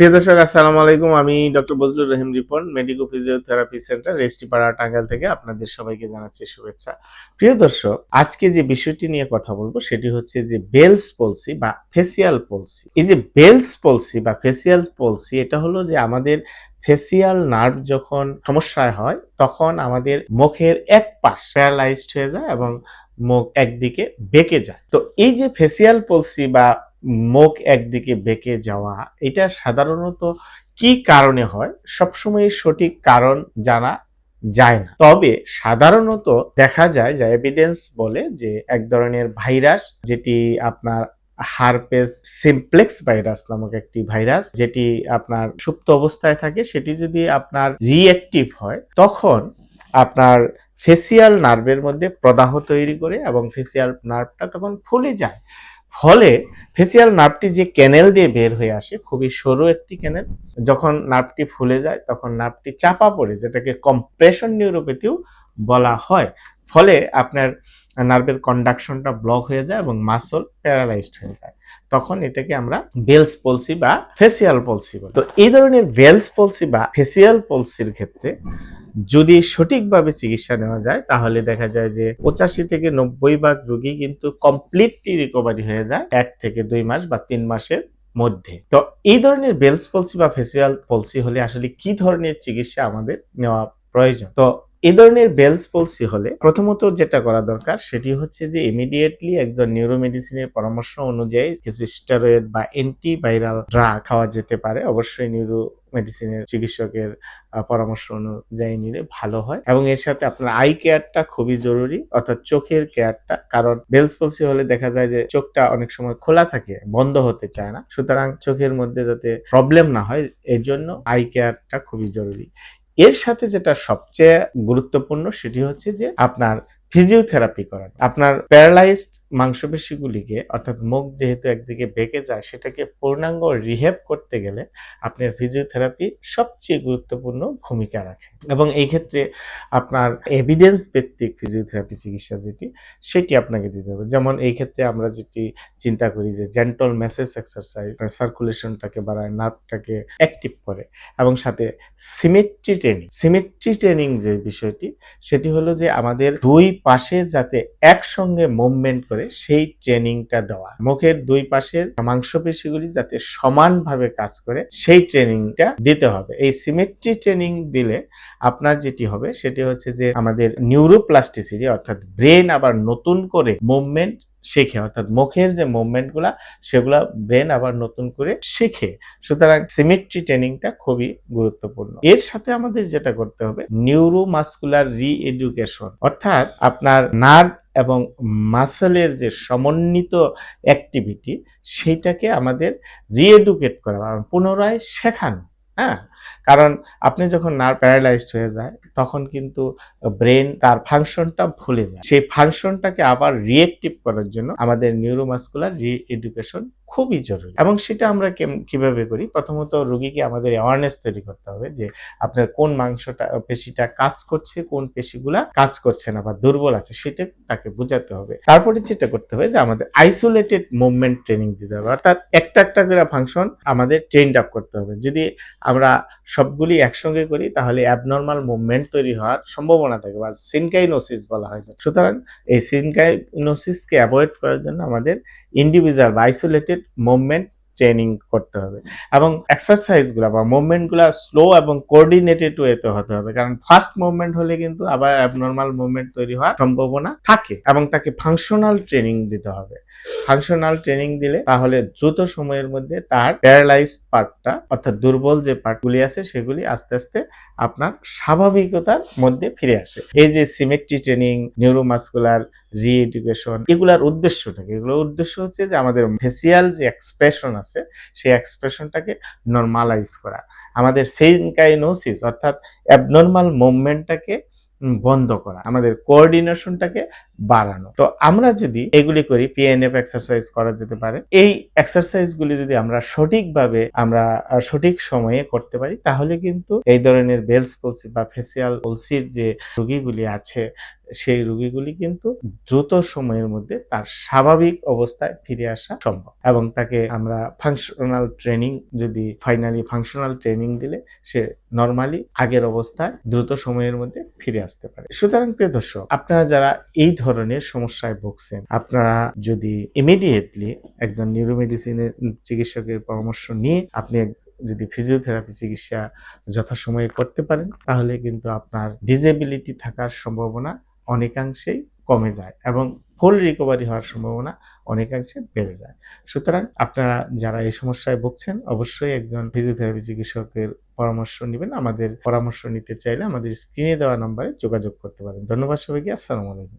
প্রিয় দর্শক, আসসালামু আলাইকুম। আমি doctor Bazlur Rahim Ripon, medico physiotherapy centre, Restipara, Tangail থেকে আপনাদের সবাইকে জানাচ্ছি শুভেচ্ছা। প্রিয় দর্শক, আজকে যে বিষয়টি নিয়ে কথা বলবো সেটি হচ্ছে যে বেলস পলসি বা ফেসিয়াল পলসি। এই যে বেলস পলসি বা ফেসিয়াল পলসি, এটা হলো যে আমাদের ফেসিয়াল নার্ভ যখন সমস্যায় হয় তখন আমাদের মুখের এক পাশ প্যারালাইজড হয়ে যায় এবং মুখ একদিকে বেঁকে যায়। তো এই যে ফেসিয়াল পলসি বা মুখ একদিকে বেঁকে যাওয়া, এটা সাধারণত কি কারণে হয় সবসময় সঠিক কারণ জানা যায় না। তবে সাধারণত দেখা যায় যে এভিডেন্স বলে যে এক ধরনের ভাইরাস, যেটি আপনার হারপেস সিমপ্লেক্স ভাইরাস নামক একটি ভাইরাস, যেটি আপনার সুপ্ত অবস্থায় থাকে, সেটি যদি আপনার রিঅ্যাক্টিভ হয় তখন আপনার ফেসিয়াল নার্ভের মধ্যে প্রদাহ তৈরি করে এবং ফেসিয়াল নার্ভটা তখন ফুলে যায়। ফলে ফেসিয়াল নার্ভটি যে ক্যানেল দিয়ে বের হয়ে আসে, খুবই সরু একটি ক্যানেল, যখন নার্ভটি ফুলে যায় তখন নার্ভটি চাপা পড়ে, যেটাকে কম্প্রেশন নিউরোপ্যাথিও বলা হয়। ফলে আপনার নার্ভের কন্ডাকশনটা ব্লক হয়ে যায় এবং মাসল প্যারালাইজড হয়ে যায়। তখন এটাকে আমরা বেলস পলসি বা ফেসিয়াল পলসি বলি। তো এই ধরনের বেলস পলসি বা ফেসিয়াল পলসির ক্ষেত্রে যদি সঠিকভাবে চিকিৎসা নেওয়া যায় তাহলে দেখা যায় যে 85 থেকে 90% রোগী কিন্তু কমপ্লিটলি রিকভারি হয়ে যায় 1 থেকে 2 মাস বা 3 মাসের মধ্যে। তো এই ধরনের বেলস পলসি বা ফেসিয়াল পলসি হলে আসলে কি ধরনের চিকিৎসা আমাদের নেওয়া প্রয়োজন? তো এই ধরনের বেলস পলসি হলে প্রথমত যেটা করা দরকার সেটি হচ্ছে যে ইমিডিয়েটলি একজন নিউরোমেডিসিনের পরামর্শ অনুযায়ী কিছু স্টেরয়েড বা অ্যান্টিভাইরাল ড্রাগ খাওয়া যেতে পারে। অবশ্যই নিউরো মেডিসিনের চিকিৎসকের পরামর্শ অনুযায়ী নিলে ভালো হয়। এবং এর সাথে আপনার আই কেয়ারটা খুবই জরুরি, অর্থাৎ চোখের কেয়ারটা। কারণ বেলস পলসি হলে দেখা যায় যে চোখটা অনেক সময় খোলা থাকে, বন্ধ হতে চায় না। সুতরাং চোখের মধ্যে যাতে প্রবলেম না হয় এর জন্য আই কেয়ারটা খুবই জরুরি। এর সাথে যেটা সবচেয়ে গুরুত্বপূর্ণ সেটি হচ্ছে যে আপনার ফিজিওথেরাপি করানো। আপনার প্যারালাইজড মাংসপেশিগুলিকে, অর্থাৎ মুখ যেহেতু একদিকে বেঁকে যায়, সেটাকে পূর্ণাঙ্গ রিহ্যাব করতে গেলে আপনার ফিজিওথেরাপি সবচেয়ে গুরুত্বপূর্ণ ভূমিকা রাখে। এবং এই ক্ষেত্রে আপনার এভিডেন্স ভিত্তিক ফিজিওথেরাপি চিকিৎসা যেটি, সেটি আপনাকে দিতে হবে। যেমন এই ক্ষেত্রে আমরা যেটি চিন্তা করি যে জেন্টল ম্যাসেজ এক্সারসাইজ সার্কুলেশনটাকে বাড়ায়, নার্ভটাকে অ্যাক্টিভ করে, এবং সাথে সিমেট্রি ট্রেনিং যে বিষয়টি, সেটি হলো যে আমাদের দুই পাশে যাতে একসঙ্গে মুভমেন্ট করে সেই ট্রেনিংটা দেওয়া। মুখের দুই পাশের মাংসপেশিগুলি যাতে সমানভাবে কাজ করে সেই ট্রেনিংটা দিতে হবে। এই সিমেট্রি ট্রেনিং দিলে আপনার যেটি হবে সেটি হচ্ছে যে আমাদের নিউরোপ্লাস্টিসিটি, অর্থাৎ ব্রেন আবার নতুন করে মুভমেন্ট শেখে, অর্থাৎ মুখের যে মুভমেন্টগুলা সেগুলা ব্রেন আবার নতুন করে শেখে। সুতরাং সিমেট্রি ট্রেনিংটা খুবই গুরুত্বপূর্ণ। এর সাথে আমাদের যেটা করতে হবে নিউরোমাসকুলার রিএডুকেশন, অর্থাৎ আপনার নার্ভ এবং মাসেলের যে সমন্বিত অ্যাক্টিভিটি, সেইটাকে আমাদের রিএডুকেট করা, পুনরায় শেখানো। হ্যাঁ, কারণ আপনি যখন নার্ভ প্যারালাইজড হয়ে যায় তখন কিন্তু ব্রেন তার ফাংশনটা ভুলে যায়। সেই ফাংশনটাকে আবার রিঅ্যাক্টিভ করার জন্য আমাদের নিউরোমাসকুলার রিএডুকেশন খুবই জরুরি। এবং সেটা আমরা কিভাবে করি? প্রথমত রোগীকে আমাদের অ্যাওয়ারনেস তৈরি করতে হবে যে আপনার কোন পেশিটা কাজ করছে, কোন পেশিগুলা কাজ করছে না বা দুর্বল আছে, সেটা তাকে বোঝাতে হবে। তারপরে যেটা করতে হবে যে আমাদের আইসোলেটেড মুভমেন্ট ট্রেনিং দিতে হবে, অর্থাৎ একটা একটা করে ফাংশন আমাদের ট্রেনড আপ করতে হবে। যদি আমরা সবগুলি একসঙ্গে করি তাহলে অ্যাবনর্মাল মুভমেন্ট তৈরি হওয়ার সম্ভাবনা থাকে, বা সিনকাইনোসিস বলা হয়। সুতরাং এই সিনকাইনোসিসকে অ্যাভয়েড করার জন্য আমাদের ইন্ডিভিজুয়াল বা আইসোলেটেড মুভমেন্ট ট্রেনিং করতে হবে। এবং এক্সারসাইজগুলো বা মুভমেন্টগুলো স্লো এবং কোঅর্ডিনেটেড ওয়েতে হতে হবে, কারণ ফাস্ট মুভমেন্ট হলে কিন্তু আবার অ্যাবনর্মাল মুভমেন্ট তৈরি হওয়ার সম্ভাবনা থাকে। এবং তাকে ফাংশনাল ট্রেনিং দিতে হবে। ফাংশনাল ট্রেনিং দিলে তাহলে দ্রুত সময়ের মধ্যে তার প্যারালাইজড পার্টটা, অর্থাৎ দুর্বল যে পার্টগুলি আছে, সেগুলি আস্তে আস্তে আপনার স্বাভাবিকতার মধ্যে ফিরে আসে। এই যে সিমেট্রি ট্রেনিং, নিউরোমাসকুলার রিএডুকেশন, এগুলার উদ্দেশ্যটাকে, এগুলোর উদ্দেশ্য হচ্ছে যে আমাদের ফেসিয়াল যে এক্সপ্রেশন আছে সেই এক্সপ্রেশনটাকে নরমালাইজ করা, আমাদের সিনকাইনোসিস অর্থাৎ অ্যাবনর্মাল মুভমেন্টটাকে বন্ধ করা, আমাদের কোঅর্ডিনেশনটাকে বাড়ানো। তো আমরা যদি এগুলি করি, পিএনএফ এক্সারসাইজ করা যেতে পারে। এই এক্সারসাইজগুলি যদি আমরা সঠিকভাবে সঠিক সময়ে করতে পারি তাহলে কিন্তু এই ধরনের বেলস পলসি বা ফেসিয়াল পলসির যে রোগীগুলি আছে সেই রোগীগুলি কিন্তু দ্রুত সময়ের মধ্যে তার স্বাভাবিক অবস্থায় ফিরে আসা সম্ভব, এবং তাকে আমরা ফাংশনাল ট্রেনিং যদি ফাংশনাল ট্রেনিং দিলে সে নরমালি আগের অবস্থায় দ্রুত সময়ের মধ্যে ফিরে আসতে পারে। সুতরাং প্রিয় দর্শক, আপনারা যারা এই ধরনের সমস্যায় ভুগছেন, আপনারা যদি ইমিডিয়েটলি একজন নিউরোমেডিসিনের চিকিৎসকের পরামর্শ নিয়ে আপনি যদি ফিজিওথেরাপি চিকিৎসা যথাসময়ে করতে পারেন, তাহলে কিন্তু আপনার ডিসেবিলিটি থাকার সম্ভাবনা অনেকাংশেই কমে যায় এবং ফুল রিকভারি হওয়ার সম্ভাবনা অনেকাংশে বেড়ে যায়। সুতরাং আপনারা যারা এই সমস্যায় ভুগছেন, অবশ্যই একজন ফিজিওথেরাপি চিকিৎসকের পরামর্শ নেবেন। আমাদের পরামর্শ নিতে চাইলে আমাদের স্ক্রিনে দেওয়া নম্বরে যোগাযোগ করতে পারেন। ধন্যবাদ সবাইকে। আসসালামু আলাইকুম।